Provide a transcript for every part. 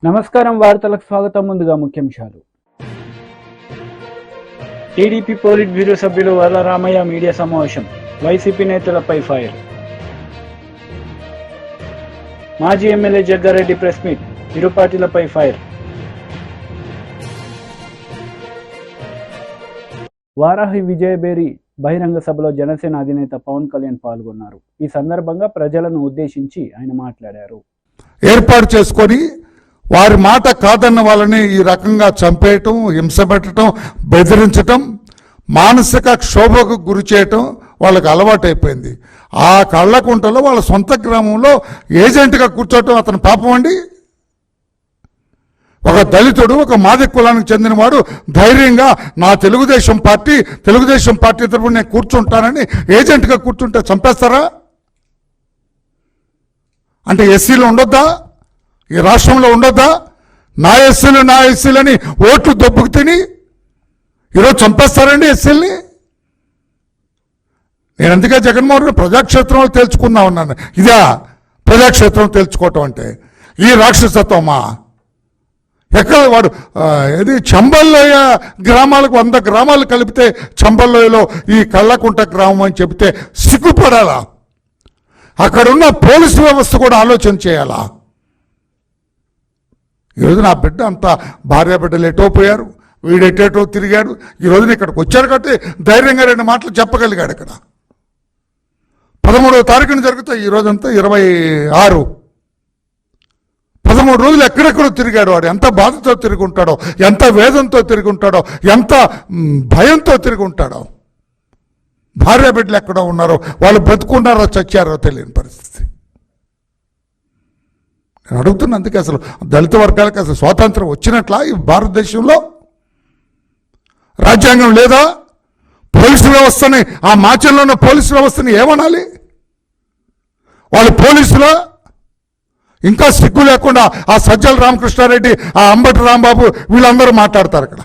నమస్కారం, వార్తలకు స్వాగతం. ముందుగా ముఖ్యాంశాలు. టీడీపీ పోలిట్ బ్యూరో సభ్యులు వరలరామయ్య మీడియా సమావేశం. వైసీపీ నేతలపై ఫైర్. మాజీ ఎమ్మెల్యే జగ్గారెడ్డి ప్రెస్ మీట్. ఇరు పార్టీలపై ఫైర్. వారాహి విజయబేరి బహిరంగ సభలో జనసేన అధినేత పవన్ కళ్యాణ్ పాల్గొన్నారు. ఈ సందర్భంగా ప్రజలను ఉద్దేశించి ఆయన మాట్లాడారు. ఏర్పాటు చేసుకొని వారి మాట కాదన్న వాళ్ళని ఈ రకంగా చంపేయటం, హింస పెట్టడం, బెదిరించటం, మానసిక క్షోభకు గురి చేయటం వాళ్ళకి అలవాటైపోయింది. ఆ కళ్ళకుంటలో వాళ్ళ సొంత గ్రామంలో ఏజెంట్గా కూర్చోవటం అతని పాపం అండి. ఒక దళితుడు, ఒక మాదిగ కులానికి చెందినవాడు ధైర్యంగా నా తెలుగుదేశం పార్టీ తరఫున నేను కూర్చుంటానని ఏజెంట్గా కూర్చుంటే చంపేస్తారా? అంటే ఎస్సీలు ఉండొద్దా? ఈ రాష్ట్రంలో ఉండొద్దా? నా ఎస్సీలని ఓట్లు దొబ్బుకు తిని ఈరోజు చంపేస్తారండి ఎస్సీలని. నేను అందుకే జగన్మోహన్ రెడ్డి ప్రజాక్షేత్రంలో తేల్చుకుందా ఉన్నాను. ఇదా ప్రజాక్షేత్రం తేల్చుకోవటం అంటే? ఈ రాక్షసత్వమా? ఎక్కడ వాడు ఇది చంబల్లోయ గ్రామాలకు 100 గ్రామాలు కలిపితే చంబల్లోయలో ఈ కళ్ళకుంట గ్రామం అని చెబితే సిగ్గుపడాలా? అక్కడున్న పోలీసు వ్యవస్థ కూడా ఆలోచన చేయాలా? ఈరోజు నా బిడ్డ అంతా భార్యాబిడ్డలు ఎటో పోయారు, వీడెటేటో తిరిగాడు. ఈరోజున ఇక్కడికి వచ్చారు కాబట్టి ధైర్యంగా 2 మాటలు చెప్పగలిగాడు. ఇక్కడ 13వ తారీఖున జరుగుతాయి. ఈరోజంతా 26. 13 రోజులు ఎక్కడెక్కడో తిరిగాడు. వాడు ఎంత బాధతో తిరిగి ఉంటాడో, ఎంత వేదంతో తిరిగి ఉంటాడో, ఎంత భయంతో తిరిగి ఉంటాడో. భార్య బిడ్డలు ఎక్కడో ఉన్నారో, వాళ్ళు బ్రతుకున్నారో చచ్చారో తెలియని పరిస్థితి. నేను అడుగుతున్నా, అందుకే అసలు దళిత వర్గాలకు అసలు స్వాతంత్రం వచ్చినట్లా ఈ భారతదేశంలో? రాజ్యాంగం లేదా? పోలీసు వ్యవస్థని, ఆ మాచంలో ఉన్న పోలీసు వ్యవస్థని ఏమనాలి? వాళ్ళు పోలీసులో ఇంకా సిగ్గు లేకుండా ఆ సజ్జల రామకృష్ణారెడ్డి, ఆ అంబటి రాంబాబు వీళ్ళందరూ మాట్లాడతారు అక్కడ.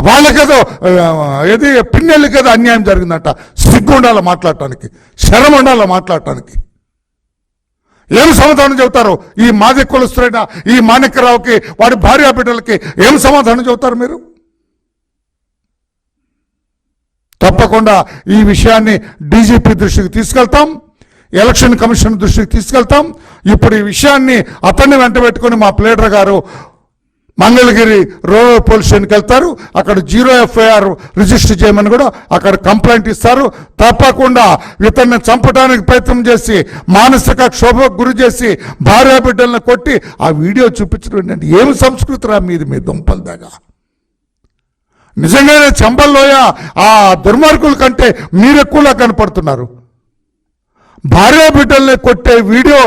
వాళ్ళకేదో ఏది పిన్నెళ్ళకేదో అన్యాయం జరిగిందంట. సిగ్గు ఉండాలి మాట్లాడటానికి, శరం ఉండాలి మాట్లాడటానికి. ఏం సమాధానం చెబుతారు? ఈ మాదిగ కులస్తులైన ఈ మాణిక్యరావుకి, వాడి భార్యా బిడ్డలకి ఏం సమాధానం చెబుతారు మీరు? తప్పకుండా ఈ విషయాన్ని డీజీపీ దృష్టికి తీసుకెళ్తాం, ఎలక్షన్ కమిషన్ దృష్టికి తీసుకెళ్తాం. ఇప్పుడు ఈ విషయాన్ని అతన్ని వెంట పెట్టుకుని మా ప్లేడర్ గారు మంగళగిరి రూరల్ పోలీస్ స్టేషన్కి వెళ్తారు. అక్కడ 0 FIR రిజిస్టర్ చేయమని కూడా అక్కడ కంప్లైంట్ ఇస్తారు. తప్పకుండా ఇతన్ని చంపడానికి ప్రయత్నం చేసి, మానసిక క్షోభకు గురి చేసి, భార్యా బిడ్డలను కొట్టి ఆ వీడియో చూపించడం ఏంటంటే ఏమి సంస్కృతి రా మీది, మీ దుంపల దాకా. నిజంగానే చంబల్లోయ ఆ దుర్మార్గుల కంటే మీరెక్కువలా కనపడుతున్నారు. భార్యా బిడ్డల్ని కొట్టే వీడియో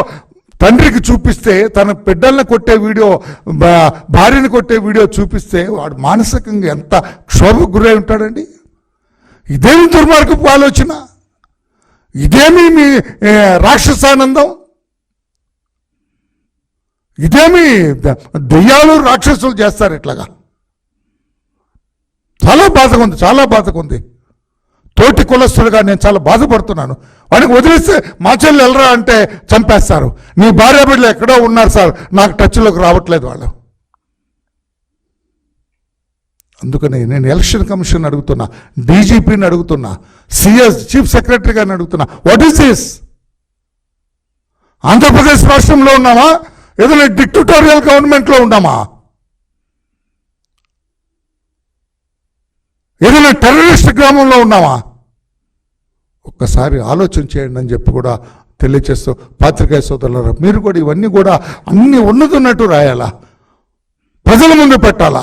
తండ్రికి చూపిస్తే, తన బిడ్డల్ని కొట్టే వీడియో, భార్యని కొట్టే వీడియో చూపిస్తే వాడు మానసికంగా ఎంత క్షోభకు గురై ఉంటాడండి. ఇదేమి దుర్మార్గపు ఆలోచన? ఇదేమి మీ రాక్షసానందం? ఇదేమి దెయ్యాలు రాక్షసులు చేస్తారు ఇట్లాగా? చాలా బాధగా ఉంది, చాలా బాధగా ఉంది. తోటి కులస్తులుగా నేను చాలా బాధపడుతున్నాను. వాడికి వదిలేస్తే మా చెల్లి వెళ్ళరా అంటే చంపేస్తారు. నీ భార్య బిడ్డలు ఎక్కడో ఉన్నారు సార్, నాకు టచ్లోకి రావట్లేదు వాళ్ళు. అందుకని నేను ఎలక్షన్ కమిషన్ అడుగుతున్నా, డీజీపీని అడుగుతున్నా, సిఎస్ చీఫ్ సెక్రటరీ గారిని అడుగుతున్నా, వాట్ ఈస్ దిస్? ఆంధ్రప్రదేశ్ రాష్ట్రంలో ఉన్నామా? ఏదైనా డిక్టటోరియల్ గవర్నమెంట్లో ఉన్నామా? ఏదైనా టెర్రరిస్ట్ గ్రామంలో ఉన్నామా? ఒక్కసారి ఆలోచన చేయండి అని చెప్పి కూడా తెలియచేస్తూ, పాత్రికేయ సోదరులారా, మీరు కూడా ఇవన్నీ కూడా అన్ని ఉన్నతున్నట్టు రాయాలా, ప్రజల ముందు పెట్టాలా?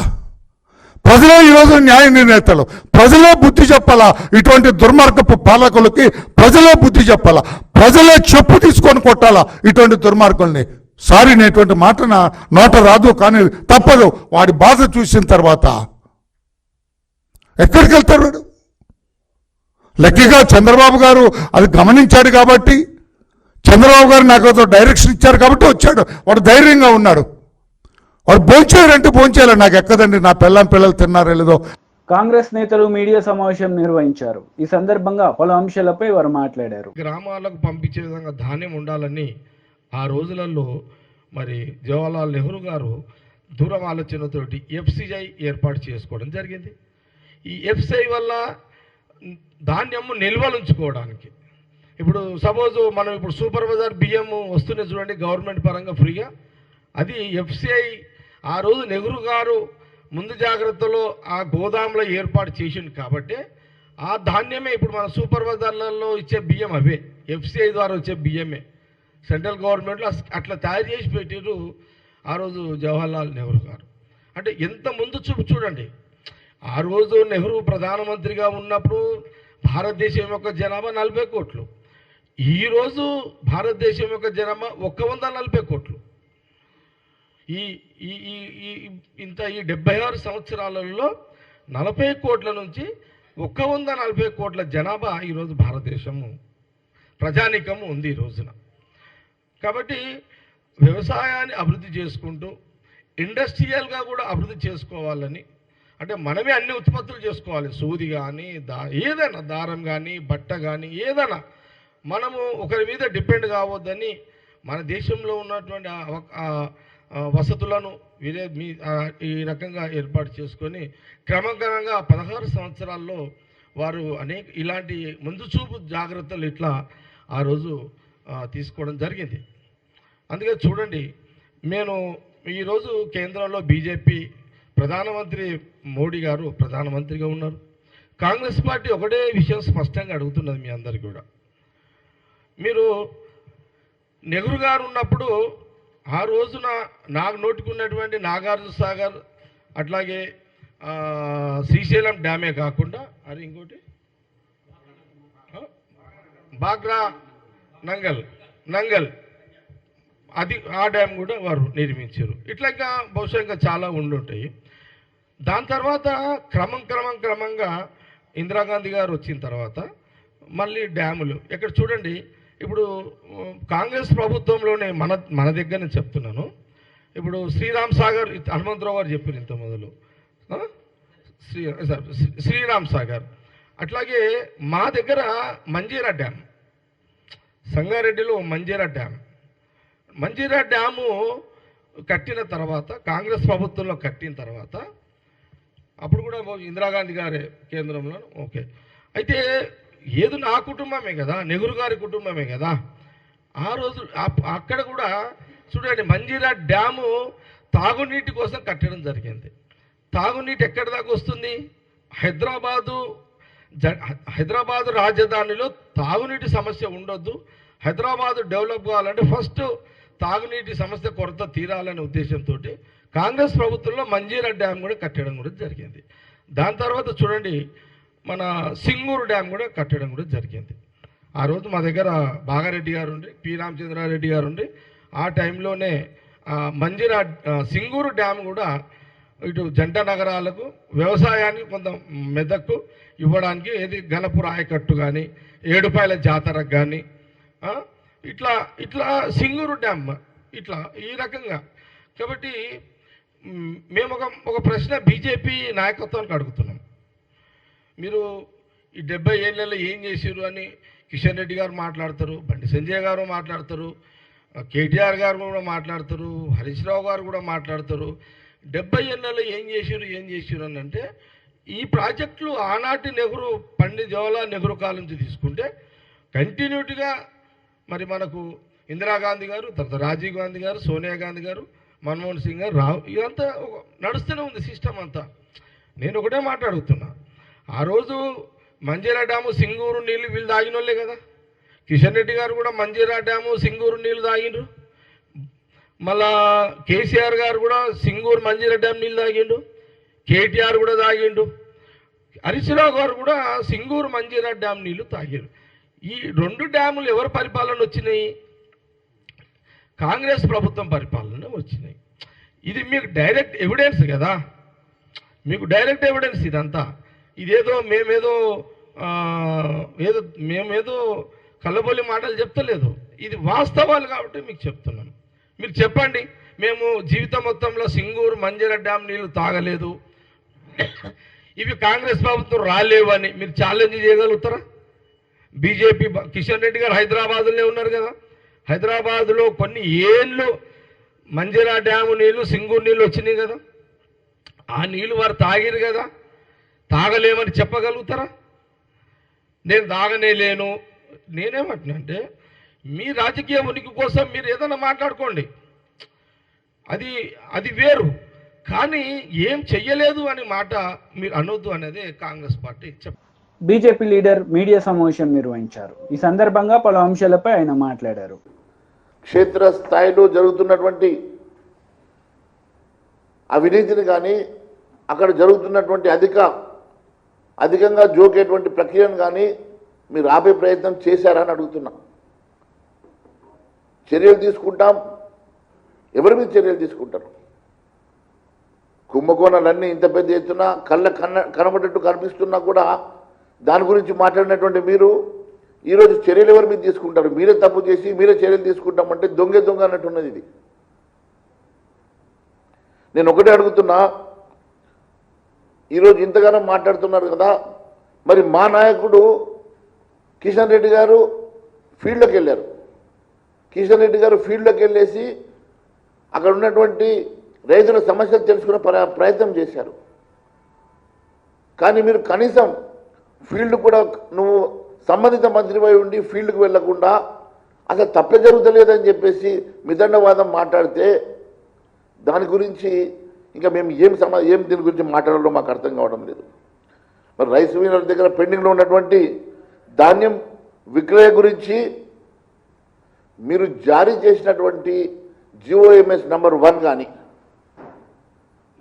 ప్రజలే ఈరోజు న్యాయ నిర్ణేతలు, ప్రజలే బుద్ధి చెప్పాలా. ఇటువంటి దుర్మార్గపు పాలకులకి ప్రజలే బుద్ధి చెప్పాలా, ప్రజలే చెప్పు తీసుకొని కొట్టాలా ఇటువంటి దుర్మార్గుల్ని. సారీ, నేటువంటి మాట నా నోట రాదు, కానీ తప్పదు. వాడి బాధ చూసిన తర్వాత ఎక్కడికి వెళ్తారు వాడు? లక్కీగా చంద్రబాబు గారు అది గమనించాడు కాబట్టి, చంద్రబాబు గారు నాకు డైరెక్షన్ ఇచ్చారు కాబట్టి వచ్చాడు. వాడు ధైర్యంగా ఉన్నాడు. వాడు భోంచేయాలంటే భోంచేయాలి, నాకు ఎక్కదండి, నా పిల్లలు తిన్నారో లేదో. కాంగ్రెస్ నేతలు మీడియా సమావేశం నిర్వహించారు. ఈ సందర్భంగా పలు అంశాలపై వారు మాట్లాడారు. గ్రామాలకు పంపించే విధంగా ధాన్యం ఉండాలని ఆ రోజులలో మరి జవహర్లాల్ నెహ్రూ గారు దూరం ఆలోచనతోటి ఎఫ్సిఐ ఏర్పాటు చేసుకోవడం జరిగింది. ఈ ఎఫ్సిఐ వల్ల ధాన్యము నిల్వలు ఉంచుకోవడానికి, ఇప్పుడు సపోజ్ మనం ఇప్పుడు సూపర్ బజార్ బియ్యం వస్తున్నాయి చూడండి గవర్నమెంట్ పరంగా ఫ్రీగా, అది ఎఫ్సిఐ ఆ రోజు నెహ్రూ గారు ముందు జాగ్రత్తలో ఆ గోదాంలో ఏర్పాటు చేసింది కాబట్టి ఆ ధాన్యమే ఇప్పుడు మన సూపర్ బజార్లలో ఇచ్చే బియ్యం అవే ఎఫ్సిఐ ద్వారా వచ్చే బియ్యమే. సెంట్రల్ గవర్నమెంట్లో అట్లా తయారు చేసి పెట్టారు ఆ రోజు జవహర్లాల్ నెహ్రూ గారు. అంటే ఎంత ముందు చూపు చూడండి. ఆ రోజు నెహ్రూ ప్రధానమంత్రిగా ఉన్నప్పుడు భారతదేశం యొక్క జనాభా 40 కోట్లు, ఈరోజు భారతదేశం యొక్క జనాభా 140 కోట్లు. ఈ ఈ ఈ ఇంత ఈ 76 సంవత్సరాలలో 40 కోట్ల నుంచి 140 కోట్ల జనాభా ఈరోజు భారతదేశము ప్రజానీకము ఉంది ఈ రోజున. కాబట్టి వ్యవసాయాన్ని అభివృద్ధి చేసుకుంటూ ఇండస్ట్రియల్గా కూడా అభివృద్ధి చేసుకోవాలని, అంటే మనమే అన్ని ఉత్పత్తులు చేసుకోవాలి, సూది కానీ ఏదైనా దారం కానీ బట్ట కానీ ఏదైనా మనము ఒకరి మీద డిపెండ్ కావద్దని మన దేశంలో ఉన్నటువంటి వసతులను ఈ రకంగా ఏర్పాటు చేసుకొని క్రమక్రమంగా 16 సంవత్సరాల్లో వారు అనేక ఇలాంటి ముందు చూపు జాగ్రత్తలు ఇట్లా ఆ రోజు తీసుకోవడం జరిగింది. అందుకే చూడండి, నేను ఈరోజు కేంద్రంలో బీజేపీ ప్రధానమంత్రి మోడీ గారు ప్రధానమంత్రిగా ఉన్నారు. కాంగ్రెస్ పార్టీ ఒకటే విషయం స్పష్టంగా అడుగుతున్నది మీ అందరికీ కూడా. మీరు నెహ్రూ గారు ఉన్నప్పుడు ఆ రోజున నాకు నోటుకున్నటువంటి నాగార్జున సాగర్ అట్లాగే శ్రీశైలం డ్యామే కాకుండా అది ఇంకోటి బాగ్రా నంగల్ అది ఆ డ్యామ్ కూడా వారు నిర్మించారు. ఇట్లా ఇంకా బహుశా ఇంకా చాలా ఉండుంటాయి. దాని తర్వాత క్రమంగా ఇందిరాగాంధీ గారు వచ్చిన తర్వాత మళ్ళీ డ్యాములు ఎక్కడ చూడండి. ఇప్పుడు కాంగ్రెస్ ప్రభుత్వంలోనే మన దగ్గర నేను చెప్తున్నాను. ఇప్పుడు శ్రీరామ్ సాగర్ హనుమంతరావు గారు చెప్పారు ఇంత మొదలు శ్రీరామ్ సాగర్. అట్లాగే మా దగ్గర మంజీరా డ్యామ్, సంగారెడ్డిలో మంజీరా డ్యాము కట్టిన తర్వాత కాంగ్రెస్ ప్రభుత్వంలో కట్టిన తర్వాత అప్పుడు కూడా ఇందిరాగాంధీ గారే కేంద్రంలో ఓకే. అయితే ఏదో నా కుటుంబమే కదా, నెహ్రూ గారి కుటుంబమే కదా. ఆ రోజు అక్కడ కూడా చూడండి మంజీరా డ్యాము తాగునీటి కోసం కట్టడం జరిగింది. తాగునీటి ఎక్కడి దాకా వస్తుంది? హైదరాబాదు రాజధానిలో తాగునీటి సమస్య ఉండొద్దు, హైదరాబాదు డెవలప్ కావాలంటే ఫస్ట్ తాగునీటి సమస్య కొరత తీరాలనే ఉద్దేశంతో కాంగ్రెస్ ప్రభుత్వంలో మంజీరా డ్యామ్ కూడా కట్టడం కూడా జరిగింది. దాని తర్వాత చూడండి మన సింగూరు డ్యామ్ కూడా కట్టడం కూడా జరిగింది. ఆ రోజు మా దగ్గర బాగారెడ్డి గారు ఉండి, పి రామచంద్రారెడ్డి గారు ఉండి ఆ టైంలోనే మంజీరా సింగూరు డ్యామ్ కూడా ఇటు జంట నగరాలకు వ్యవసాయానికి కొంత మెదక్కు ఇవ్వడానికి ఏది గణపూర్ ఆయకట్టు కానీ ఏడుపాయల జాతరకు కానీ ఇట్లా సింగూరు డ్యామ్ ఇట్లా ఈ రకంగా. కాబట్టి మేము ఒక ప్రశ్న బీజేపీ నాయకత్వానికి అడుగుతున్నాం. మీరు ఈ 70 ఏళ్ళలో ఏం చేసారు అని కిషన్ రెడ్డి గారు మాట్లాడతారు, బండి సంజయ్ గారు మాట్లాడతారు, కేటీఆర్ గారు కూడా మాట్లాడతారు, హరీష్ రావు గారు కూడా మాట్లాడతారు. 70 ఏళ్ళలో ఏం చేసారు అని అంటే ఈ ప్రాజెక్టులు ఆనాటి నెహ్రూ పండిత్ జవహర్లాల్ నెహ్రూ కాలం నుంచి తీసుకుంటే కంటిన్యూటీగా మరి మనకు ఇందిరాగాంధీ గారు, తర్వాత రాజీవ్ గాంధీ గారు, సోనియా గాంధీ గారు, మన్మోహన్ సింగ్ గారు, ఇదంతా నడుస్తూనే ఉంది సిస్టమ్ అంతా. నేను ఒకటే మాట్లాడుతున్నా, ఆ రోజు మంజీరా డ్యాము సింగూరు నీళ్ళు వీళ్ళు తాగిన వాళ్ళే కదా. కిషన్ రెడ్డి గారు కూడా మంజీరా డ్యాము సింగూరు నీళ్ళు తాగిండ్రు. మళ్ళా కేసీఆర్ గారు కూడా సింగూరు మంజీరా డ్యామ్ నీళ్ళు తాగిండు, కేటీఆర్ కూడా తాగిండు, హరీష్ రావు గారు కూడా సింగూరు మంజీరా డ్యామ్ నీళ్లు తాగారు. ఈ 2 డ్యాములు ఎవరి పరిపాలన వచ్చినాయి? కాంగ్రెస్ ప్రభుత్వం పరిపాలన వచ్చినాయి. ఇది మీకు డైరెక్ట్ ఎవిడెన్స్ కదా, మీకు డైరెక్ట్ ఎవిడెన్స్ ఇదంతా. ఇదేదో మేమేదో కళ్ళబొల్లి మాటలు చెప్తలేదు, ఇది వాస్తవాలు కాబట్టి మీకు చెప్తున్నాను. మీరు చెప్పండి, మేము జీవితం మొత్తంలో సింగూరు మంజీరా డ్యామ్ నీళ్లు తాగలేదు, ఇవి కాంగ్రెస్ ప్రభుత్వం రాలేవని మీరు ఛాలెంజ్ చేయగలుగుతారా? బీజేపీ కిషన్ రెడ్డి గారు హైదరాబాద్లోనే ఉన్నారు కదా, హైదరాబాద్లో కొన్ని ఏళ్ళు మంజీరా డ్యాము నీళ్లు సింగూరు నీళ్ళు వచ్చినాయి కదా, ఆ నీళ్ళు వారు తాగిరు కదా, తాగలేమని చెప్పగలుగుతారా? నేను తాగనే లేను. నేనేమంటున్నానంటే మీ రాజకీయ ఉనికి కోసం మీరు ఏదైనా మాట్లాడుకోండి, అది అది వేరు. కానీ ఏం చెయ్యలేదు అనే మాట మీరు అనొద్దు అనేది Congress party BJP leader media సమావేశం నిర్వహించారు. ఈ సందర్భంగా పలు అంశాలపై ఆయన మాట్లాడారు. క్షేత్ర స్థాయిలో జరుగుతున్నటువంటి అవినీతిని కానీ అక్కడ జరుగుతున్నటువంటి అధికంగా జోకేటువంటి ప్రక్రియను కానీ మీరు ఆపే ప్రయత్నం చేశారని అడుగుతున్నా. చర్యలు తీసుకుంటాం. ఎవరి మీద చర్యలు తీసుకుంటారు? కుంభకోణాలన్నీ ఇంత పెద్ద ఎత్తున కనబడేట్టు కనిపిస్తున్నా కూడా దాని గురించి మాట్లాడినటువంటి మీరు ఈరోజు చర్యలు ఎవరి మీద తీసుకుంటారు? మీరే తప్పు చేసి మీరే చర్యలు తీసుకుంటామంటే దొంగ అన్నట్టున్నది ఇది. నేను ఒకటే అడుగుతున్నా, ఈరోజు ఇంతగానో మాట్లాడుతున్నారు కదా, మరి మా నాయకుడు కిషన్ రెడ్డి గారు ఫీల్డ్లోకి వెళ్ళారు. కిషన్ రెడ్డి గారు ఫీల్డ్లోకి వెళ్ళేసి అక్కడ ఉన్నటువంటి రైతుల సమస్యలు తెలుసుకునే ప్రయత్నం చేశారు. కానీ మీరు కనీసం ఫీల్డ్ కూడా నువ్వు సంబంధిత మంత్రిపై ఉండి ఫీల్డ్కి వెళ్లకుండా అసలు తప్పే జరుగుతలేదని చెప్పేసి మిదండవాదం మాట్లాడితే దాని గురించి ఇంకా మేము ఏం దీని గురించి మాట్లాడాలో మాకు అర్థం కావడం లేదు. మరి రైస్ మిల్లర్ దగ్గర పెండింగ్లో ఉన్నటువంటి ధాన్యం విక్రయ గురించి మీరు జారీ చేసినటువంటి జిఓఎంఎస్ నంబర్ 1 కానీ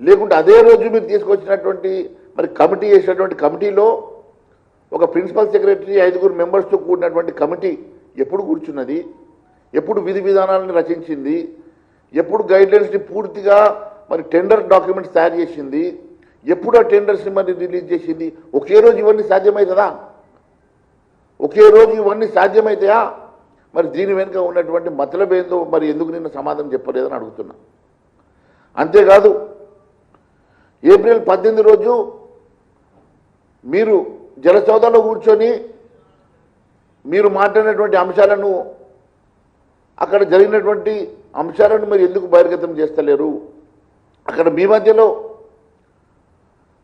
లేకుంటే అదే రోజు మీరు తీసుకొచ్చినటువంటి మరి కమిటీ చేసినటువంటి కమిటీలో ఒక ప్రిన్సిపల్ సెక్రటరీ 5 మెంబర్స్తో కూడినటువంటి కమిటీ ఎప్పుడు కూర్చున్నది? ఎప్పుడు విధి విధానాలను రచించింది? ఎప్పుడు గైడ్లైన్స్ని పూర్తిగా మరి టెండర్ డాక్యుమెంట్స్ తయారు చేసింది? ఎప్పుడు ఆ టెండర్స్ని మరి రిలీజ్ చేసింది? ఒకే రోజు ఇవన్నీ సాధ్యమవుతుందా? ఒకే రోజు ఇవన్నీ సాధ్యమవుతాయా? మరి దీని వెనుక ఉన్నటువంటి మతలబేందో మరి ఎందుకు నిన్న సమాధానం చెప్పలేదని అడుగుతున్నా. అంతేకాదు ఏప్రిల్ 18 రోజు మీరు జలసౌధలో కూర్చొని మీరు మాట్లాడినటువంటి అంశాలను అక్కడ జరిగినటువంటి అంశాలను మీరు ఎందుకు బహిర్గతం చేస్తలేరు? అక్కడ మీ మధ్యలో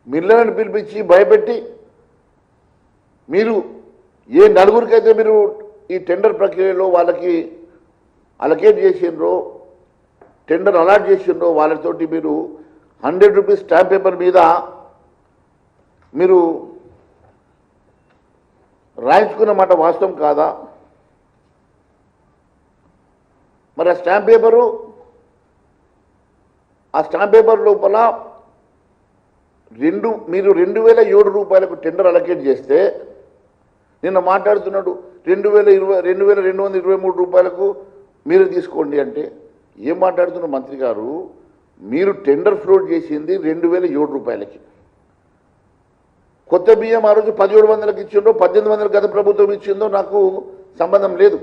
మిల్లర్లను పిలిపించి భయపెట్టి మీరు ఏ నలుగురికైతే మీరు ఈ టెండర్ ప్రక్రియలో వాళ్ళకి అలకేట్ చేసిండ్రో టెండర్ అలాట్ చేసిండ్రో వాళ్ళతోటి మీరు 100 రూపీస్ స్టాంప్ పేపర్ మీద మీరు రాయించుకున్న మాట వాస్తవం కాదా? మరి ఆ స్టాంప్ పేపర్ లోపల మీరు 2007 రూపాయలకు టెండర్ అలకేట్ చేస్తే నిన్న మాట్లాడుతున్నాడు 2223 రూపాయలకు మీరు తీసుకోండి అంటే ఏం మాట్లాడుతున్నారు మంత్రి గారు? మీరు టెండర్ ఫ్లోట్ చేసింది 2007 రూపాయలకి. కొత్త బియ్యం ఆ రోజు 1700కి ఇచ్చిందో 1800 గత ప్రభుత్వం ఇచ్చిందో నాకు సంబంధం లేదు.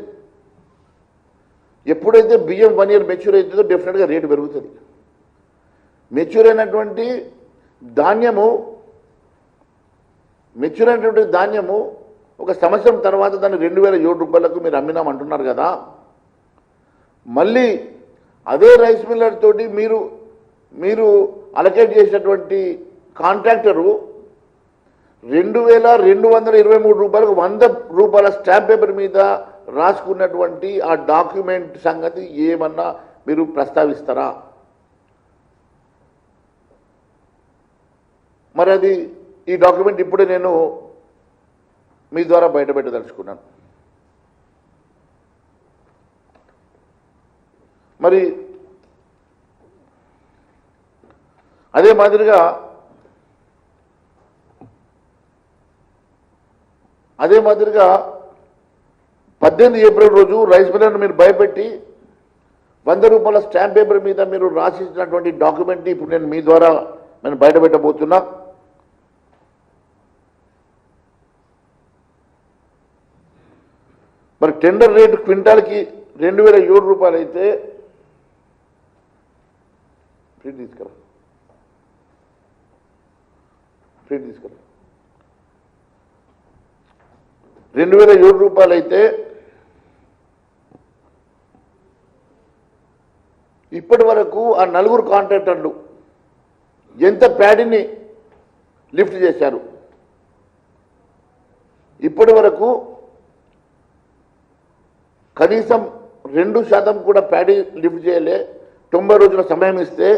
ఎప్పుడైతే బియ్యం 1 ఇయర్ మెచ్యూర్ అవుతుందో డెఫినెట్గా రేటు పెరుగుతుంది. మెచ్యూర్ అయినటువంటి ధాన్యము ఒక సంవత్సరం తర్వాత దాన్ని 2007 రూపాయలకు మీరు అమ్మినామంటున్నారు కదా. మళ్ళీ అదే రైస్ మిల్లర్ తోటి మీరు అలకేట్ చేసినటువంటి కాంట్రాక్టరు 2223 రూపాయలకు 100 రూపాయల స్టాంప్ పేపర్ మీద రాసుకున్నటువంటి ఆ డాక్యుమెంట్ సంగతి ఏమన్నా మీరు ప్రస్తావిస్తారా? మరి అది ఈ డాక్యుమెంట్ ఇప్పుడే నేను మీ ద్వారా బయటపెట్టదలుచుకున్నాను. మరి అదే మాదిరిగా 18 ఏప్రిల్ రోజు రైస్ మిల్లర్ను మీరు భయపెట్టి 100 రూపాయల స్టాంప్ పేపర్ మీద మీరు రాసిచ్చినటువంటి డాక్యుమెంట్ని ఇప్పుడు నేను మీ ద్వారా బయటపెట్టబోతున్నా. మరి టెండర్ రేటు క్వింటాల్కి 2007 రూపాయలు అయితే ప్రింట్ తీసుకురా 2007 రూపాయలు అయితే ఇప్పటి వరకు ఆ 4 కాంట్రాక్టర్లు ఎంత ప్యాడీని లిఫ్ట్ చేశారు? ఇప్పటి వరకు కనీసం 2% కూడా ప్యాడీ లిఫ్ట్ చేయలే. 90 రోజుల సమయం ఇస్తే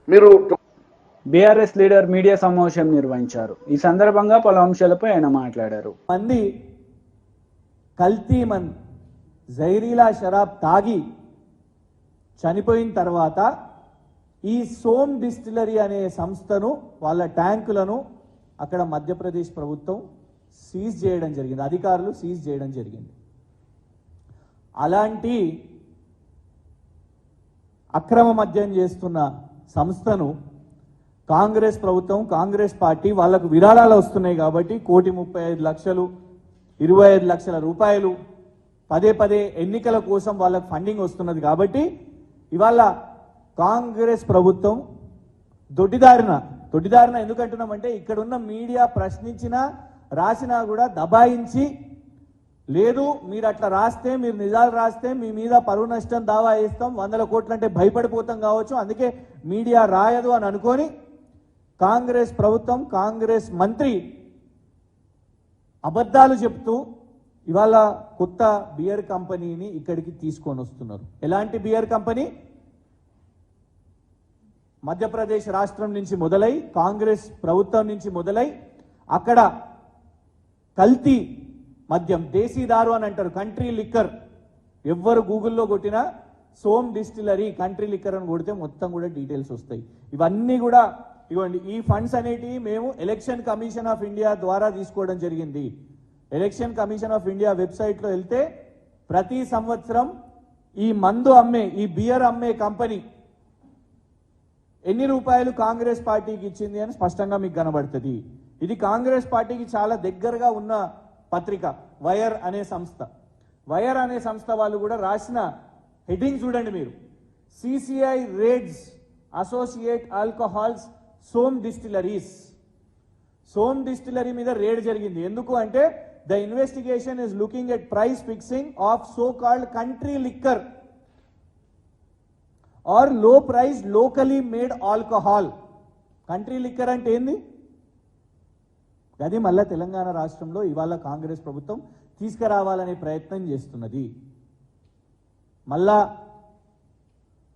మీరు బీఆర్ఎస్ లీడర్ మీడియా సమావేశం నిర్వహించారు. ఈ సందర్భంగా పలు అంశాలపై ఆయన మాట్లాడారు. మంది కల్తీ జైరీలా షరాబ్ తాగి చనిపోయిన తర్వాత ఈ సోమ్ డిస్టిలరీ అనే సంస్థను, వాళ్ళ ట్యాంకులను అక్కడ మధ్యప్రదేశ్ ప్రభుత్వం సీజ్ చేయడం జరిగింది, అధికారులు సీజ్ చేయడం జరిగింది. అలాంటి అక్రమ మద్యం చేస్తున్న సంస్థను కాంగ్రెస్ ప్రభుత్వం, కాంగ్రెస్ పార్టీ వాళ్లకు విరాళాలు వస్తున్నాయి కాబట్టి 1,35,00,000, 25 లక్షల రూపాయలు పదే ఎన్నికల కోసం వాళ్ళకు ఫండింగ్ వస్తున్నది కాబట్టి ఇవాళ కాంగ్రెస్ ప్రభుత్వం దొడ్డిదారిన ఎందుకంటున్నామంటే ఇక్కడున్న మీడియా ప్రశ్నించినా రాసినా కూడా దబాయించి, లేదు మీరు అట్లా రాస్తే, మీరు నిజాలు రాస్తే మీ మీద పరువు నష్టం దావా వేస్తాం, 100 కోట్లంటే భయపడిపోతాం కావచ్చు, అందుకే మీడియా రాయదు అని అనుకొని కాంగ్రెస్ ప్రభుత్వం, కాంగ్రెస్ మంత్రి అబద్ధాలు చెప్తూ ఇవాళ కొత్త బియర్ కంపెనీని ఇక్కడికి తీసుకొని వస్తున్నారు. ఎలాంటి బియర్ కంపెనీ? మధ్యప్రదేశ్ రాష్ట్రం నుంచి మొదలై, కాంగ్రెస్ ప్రభుత్వం నుంచి మొదలై అక్కడ కల్తీ మద్యం, దేశీదారు అని అంటారు, కంట్రీ లిక్కర్. ఎవ్వరు గూగుల్లో కొట్టినా సోమ్ డిస్టిలరీ కంట్రీ లిక్కర్ అని కొడితే మొత్తం కూడా డీటెయిల్స్ వస్తాయి. ఇవన్నీ కూడా ఇవ్వండి. ఈ ఫండ్స్ అనేటివి మేము ఎలక్షన్ కమిషన్ ఆఫ్ ఇండియా ద్వారా తీసుకోవడం జరిగింది. ఎలక్షన్ కమిషన్ ఆఫ్ ఇండియా వెబ్సైట్లో వెళ్తే ప్రతి సంవత్సరం ఈ మందు అమ్మే, ఈ బియర్ అమ్మే కంపెనీ ఎన్ని రూపాయలు కాంగ్రెస్ పార్టీకి ఇచ్చింది అని స్పష్టంగా మీకు కనబడుతుంది. ఇది కాంగ్రెస్ పార్టీకి చాలా దగ్గరగా ఉన్న పత్రిక వైర్ అనే సంస్థ. వైర్ అనే సంస్థ వాళ్ళు కూడా రాసిన హెడ్డింగ్ చూడండి మీరు. CCI raids associate alcohols Som distilleries. Som distillery మీద రేడ్ జరిగింది. ఎందుకు అంటే the investigation is looking at price fixing of so called country liquor or low price locally made alcohol. Country liquor అంటే ఏంది? అది మళ్ళా తెలంగాణ రాష్ట్రంలో ఇవాళ కాంగ్రెస్ ప్రభుత్వం తీసుకురావాలనే ప్రయత్నం చేస్తున్నది. మళ్ళా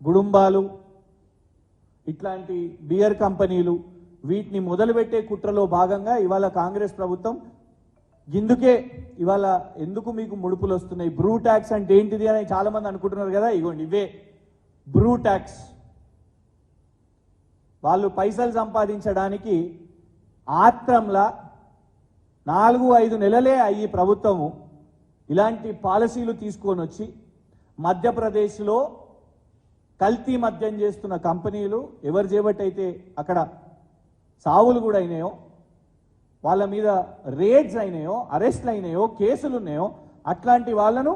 గుడుంబాలు, ఇట్లాంటి బియర్ కంపెనీలు, వీటిని మొదలుపెట్టే కుట్రలో భాగంగా ఇవాళ కాంగ్రెస్ ప్రభుత్వం ఇందుకే ఇవాళ ఎందుకు మీకు ముడుపులు వస్తున్నాయి, బ్రూ ట్యాక్స్ అంటే ఏంటిది అని చాలా మంది అనుకుంటున్నారు కదా. ఇగోండి ఇవే బ్రూ ట్యాక్స్. వాళ్ళు పైసలు సంపాదించడానికి ఆత్రంలా 4-5 నెలలే అయ్యి ప్రభుత్వము ఇలాంటి పాలసీలు తీసుకొని వచ్చి మధ్యప్రదేశ్లో కల్తీ మద్యం చేస్తున్న కంపెనీలు ఎవరు చేపట్టయితే అక్కడ సావులు కూడా అయినాయో, వాళ్ళ మీద రేడ్స్ అయినాయో, అరెస్ట్లు అయినాయో, కేసులు ఉన్నాయో, అట్లాంటి వాళ్ళను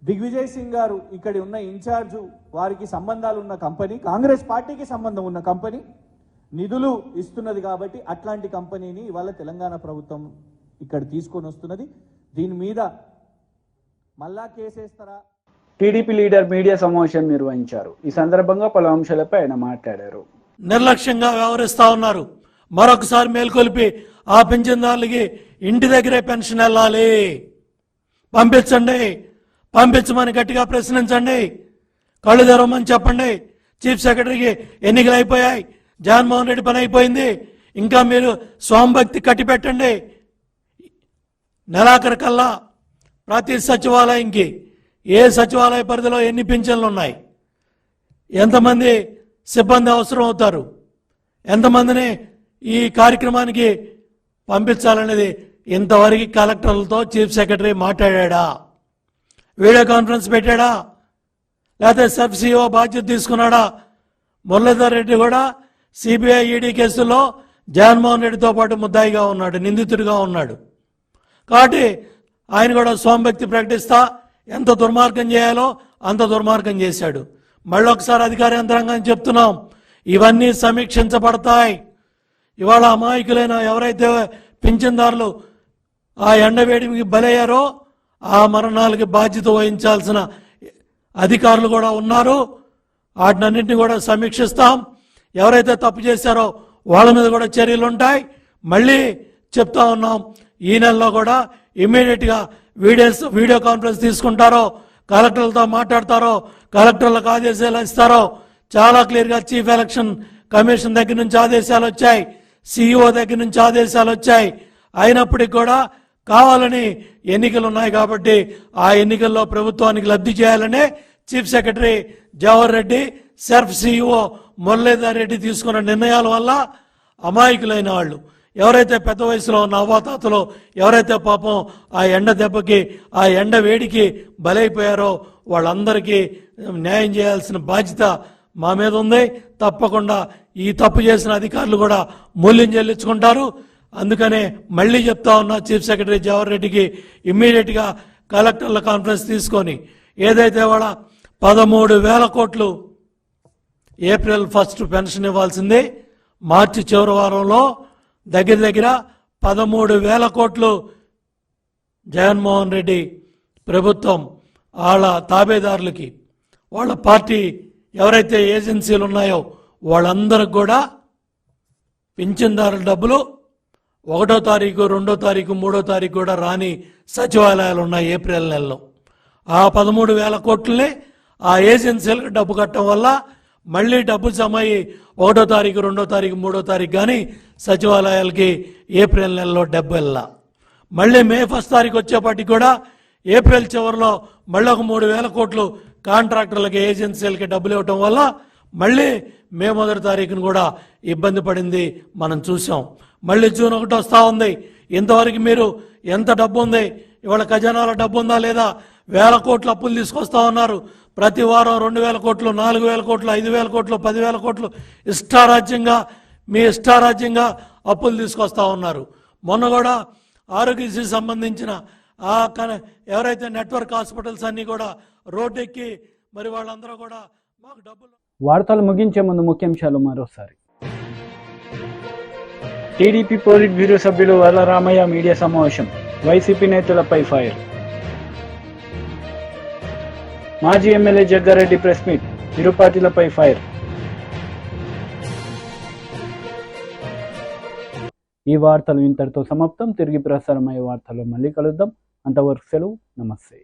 దిగ్విజయ్ సింగ్ గారు ఇక్కడ ఉన్న ఇన్ఛార్జు, వారికి సంబంధాలు ఉన్న కంపెనీ, కాంగ్రెస్ పార్టీకి సంబంధం ఉన్న కంపెనీ నిధులు ఇస్తున్నది కాబట్టి అట్లాంటి కంపెనీని ఇవాళ తెలంగాణ ప్రభుత్వం ఇక్కడ తీసుకొని వస్తున్నది. దీని మీద మళ్ళా కేసేస్తారా? టీడీపీ లీడర్ మీడియా సమావేశం నిర్వహించారు. ఈ సందర్భంగా పలు అంశాలపై ఆయన మాట్లాడారు. నిర్లక్ష్యంగా వ్యవహరిస్తా ఉన్నారు. మరొకసారి మేల్కొల్పి ఆ పింఛన్దారులకి ఇంటి దగ్గరే పెన్షన్ వెళ్ళాలి, పంపించండి, పంపించమని గట్టిగా ప్రశ్నించండి, కళ్ళు తెరవమని చెప్పండి. చీఫ్ సెక్రటరీకి ఎన్నికలు అయిపోయాయి, జగన్మోహన్ రెడ్డి పని అయిపోయింది, ఇంకా మీరు స్వామిభక్తి కట్టిపెట్టండి. నెలాఖరు కల్లా ప్రతి సచివాలయంకి ఏ సచివాలయ పరిధిలో ఎన్ని పింఛన్లు ఉన్నాయి, ఎంతమంది సిబ్బంది అవసరం అవుతారు, ఎంతమందిని ఈ కార్యక్రమానికి పంపించాలనేది ఇంతవరకు కలెక్టర్లతో చీఫ్ సెక్రటరీ మాట్లాడా? వీడియో కాన్ఫరెన్స్ పెట్టాడా? లేకపోతే సబ్ సిఇఓ బాధ్యత తీసుకున్నాడా? మురళీధర్ రెడ్డి కూడా సిబిఐ ఈడీ కేసుల్లో జగన్మోహన్ రెడ్డితో పాటు ముద్దాయిగా ఉన్నాడు, నిందితుడిగా ఉన్నాడు. కాబట్టి ఆయన కూడా స్వామిభక్తి ప్రకటిస్తా ఎంత దుర్మార్గం చేయాలో అంత దుర్మార్గం చేశాడు. మళ్ళొకసారి అధికార యంత్రాంగాన్ని చెప్తున్నాం, ఇవన్నీ సమీక్షించబడతాయి. ఇవాళ అమాయకులైన ఎవరైతే పింఛన్దారులు ఆ ఎండవేడికి బలయ్యారో ఆ మరణాలకి బాధ్యత వహించాల్సిన అధికారులు కూడా ఉన్నారు. వాటినన్నింటినీ కూడా సమీక్షిస్తాం. ఎవరైతే తప్పు చేశారో వాళ్ళ మీద కూడా చర్యలు ఉంటాయి. మళ్ళీ చెప్తా ఉన్నాం, ఈ నెలలో కూడా ఇమ్మీడియట్గా వీడియో కాన్ఫరెన్స్ తీసుకుంటారో, కలెక్టర్లతో మాట్లాడతారో, కలెక్టర్లకు ఆదేశాలు ఇస్తారో. చాలా క్లియర్గా చీఫ్ ఎలక్షన్ కమిషన్ దగ్గర నుంచి ఆదేశాలు వచ్చాయి, సిఇఓ దగ్గర నుంచి ఆదేశాలు వచ్చాయి. అయినప్పటికీ కూడా కావాలని ఎన్నికలు ఉన్నాయి కాబట్టి ఆ ఎన్నికల్లో ప్రభుత్వానికి లబ్ధి చేయాలనే chief secretary Jawahar Reddy, SERP CEO Muralidhar Reddy తీసుకున్న నిర్ణయాల వల్ల అమాయకులైన వాళ్ళు, ఎవరైతే పెద్ద వయసులో ఉన్న అవ్వాతాతలో, ఎవరైతే పాపం ఆ ఎండ దెబ్బకి, ఆ ఎండ వేడికి బలైపోయారో వాళ్ళందరికీ న్యాయం చేయాల్సిన బాధ్యత మా మీద ఉంది. తప్పకుండా ఈ తప్పు చేసిన అధికారులు కూడా మూల్యం చెల్లించుకుంటారు. అందుకనే మళ్ళీ చెప్తా ఉన్నా, చీఫ్ సెక్రటరీ జవహర్ రెడ్డికి ఇమ్మీడియట్గా కలెక్టర్ల కాన్ఫరెన్స్ తీసుకొని ఏదైతే వాళ్ళ 13,000 కోట్లు ఏప్రిల్ 1 పెన్షన్ ఇవ్వాల్సింది, మార్చి చివరి వారంలో దగ్గర 13,000 కోట్లు జగన్మోహన్ రెడ్డి ప్రభుత్వం వాళ్ళ తాబేదారులకి, వాళ్ళ పార్టీ ఎవరైతే ఏజెన్సీలు ఉన్నాయో వాళ్ళందరికి కూడా పింఛన్దారుల డబ్బులు 1వ తారీఖు, 2వ తారీఖు, 3వ తారీఖు కూడా రాని సచివాలయాలు ఉన్నాయి ఏప్రిల్ నెలలో. ఆ 13,000 కోట్లని ఆ ఏజెన్సీలకు డబ్బు కట్టడం వల్ల మళ్ళీ డబ్బు జమ అయ్యి 1వ తారీఖు, 2వ తారీఖు, 3వ తారీఖు కానీ సచివాలయాలకి ఏప్రిల్ నెలలో 70,000. మళ్ళీ మే 1 తారీఖు వచ్చేపాటికి కూడా ఏప్రిల్ చివరిలో మళ్ళీ ఒక 3,000 కోట్లు కాంట్రాక్టర్లకి, ఏజెన్సీలకి డబ్బులు ఇవ్వటం వల్ల మళ్ళీ మే 1వ తారీఖును కూడా ఇబ్బంది పడింది మనం చూసాం. మళ్ళీ జూన్ 1 వస్తూ ఉంది. ఇంతవరకు మీరు ఎంత డబ్బు ఉంది, ఇవాళ ఖజానాలో డబ్బు ఉందా లేదా, 1,000 కోట్లు అప్పులు తీసుకొస్తా ఉన్నారు. ప్రతి వారం 2,000 కోట్లు, 4,000 కోట్లు, 5,000 కోట్లు, 10,000 కోట్లు మీ ఇష్టారాజ్యంగా అప్పులు తీసుకొస్తా ఉన్నారు. మొన్న కూడా ఆరోగ్యశ్రీ సంబంధించిన ఎవరైతే నెట్వర్క్ హాస్పిటల్స్ అన్నీ కూడా రోడ్డెక్కి మరి వాళ్ళందరూ కూడా మాకు డబ్బులు. వార్తలు ముగించే ముందు ముఖ్యాంశాలు మరోసారి. టీడీపీ పోలిట్ బ్యూరో సభ్యులు వరరామయ్య మీడియా సమావేశం, వైసీపీ నేతలపై ఫైర్. మాజీ ఎమ్మెల్యే జగ్గారెడ్డి ప్రెస్ మీట్, ఇరు పార్టీలపై ఫైర్. ఈ వార్తలు ఇంతటితో సమాప్తం. తిరిగి ప్రసారమయ్యే వార్తల్లో మళ్ళీ కలుద్దాం. అంతవరకు సెలవు. నమస్తే.